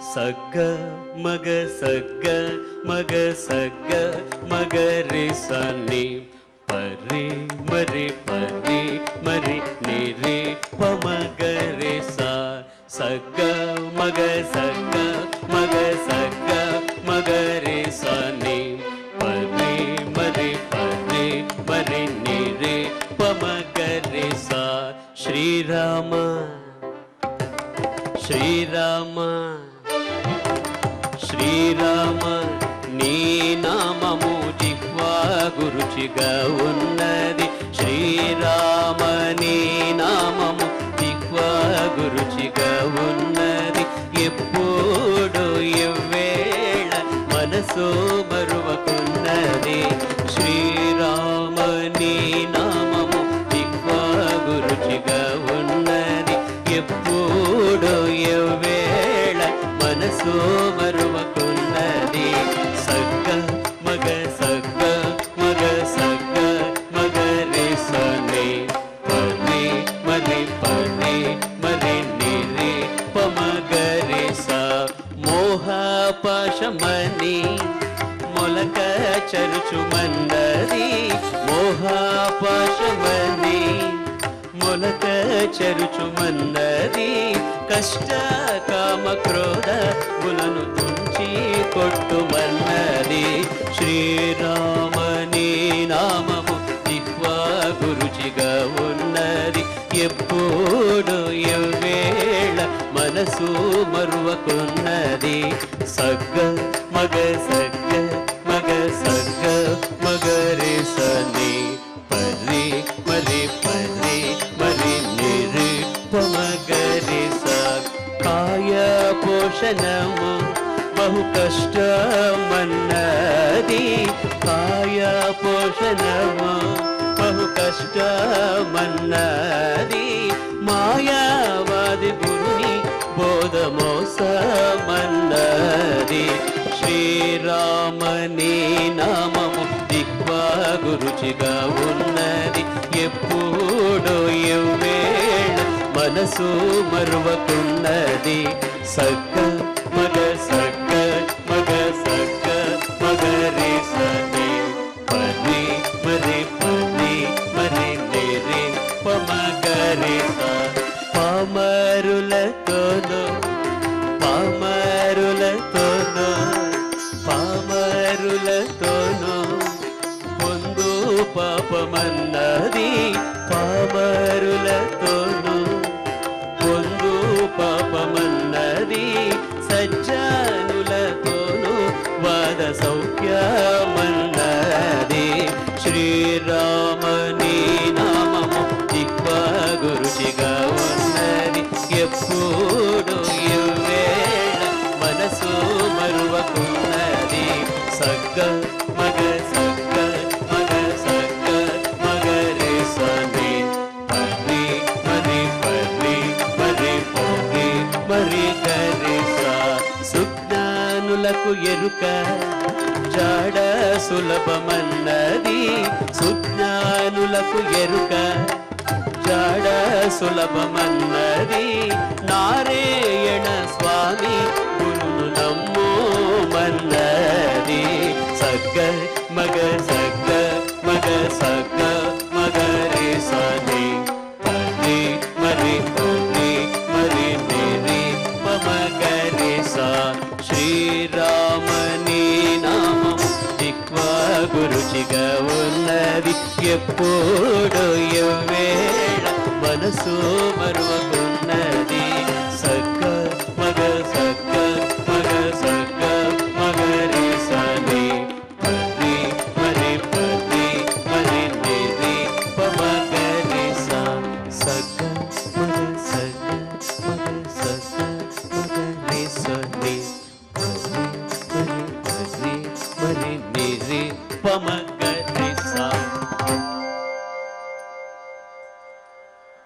సగ్గ మగ సగ్గ మగ సగ్గ మగ రి సని పరి మరి పరి మరి ని రి ప మగ రి సా సగ్గ మగ సగ్గ మగ సగ్గ మగ రి సని పరి మరి పరి మరి ని రి ప మగ రి సా శ్రీరామ శ్రీరామ శ్రీరామ నీ నామము జిహ్వా గురుచిగా ఉన్నది శ్రీరామ నీ నామము జిహ్వా గురుచిగా ఉన్నది ఎప్పుడు ఎవ్వేళ మనసు మరువకున్నది శ్రీరామ నీ నామము జిహ్వా గురుచిగా ఉన్నది ఎప్పుడు ఎవ్వేళ మనసు మరువకున్నది సగ్గ మగ సగ్గ మగ సగ్గ మగ రి సని పరి మరి పరి మరి ని రి ప మగ రి సా మోహపాశమని మొలక చరుచుమన్నది మోహపాశమని మొలక చరుచుమన్నది కష్ట కామ క్రోధ గులను తుంచి కొట్టుమన్నది శ్రీరామ నీ నామము జిహ్వా గురుచిగా ఉన్నది ఎప్పుడు ఎవ్వేళ మనసు మరువకున్నది సగ్గ మగ సగ్గ మగ సగ్గ మగ రి సని పరి మరి పరి మరి ని రి ప మగ రి సా కాయ పోషణము బహు కష్టమన్నది కాయ పోషణము బహు కష్టమన్నది మాయావాది గురుని బోధమోసమన్నది శ్రీరామ నీ నామము జిహ్వా గురుచిగా ఉన్నది ఎప్పుడు ఎవ్వేళ మనసు మరువకున్నది సగ్గ మగ సగ్గ మగ సగ్గ మగ రి సని పరి మరి పరి మరి ని రి ప మగ రి సా పామరులతోనో పామరులతోనో పామరులతోనో పొందు పాపమన్నది పామరులతోనో పొందు పాపమన్నది సజ్జనులతోనూ వాద సౌఖ్యమన్నది శ్రీరామ నీ నామము జిహ్వా గురుచిగా ఉన్నది ఎప్పుడు ఎవ్వేళ మనసు మరువకున్నది సగ్గ మగ సగ్గ మగ సగ్గ మగ రి సని పరి మరి పరి మరి పరి మరి గరి సా సుజ్ఞానులకు ఎరుక జాడ సులభమన్నది సుజ్ఞానులకు ఎరుక జాడ సులభమన్నది నారాయణ స్వామి గురును నమ్మోమన్నది సగ్గ మగ సగ్గ మగ సగ్గ మగ రి సని పరి మరి పరి మరి ని రి ప మగ రి సా శ్రీరామ నీ నామము జిహ్వా గురుచిగా ఉన్నది ఎప్పుడు ఎవ్వేళ మనసు మరువకు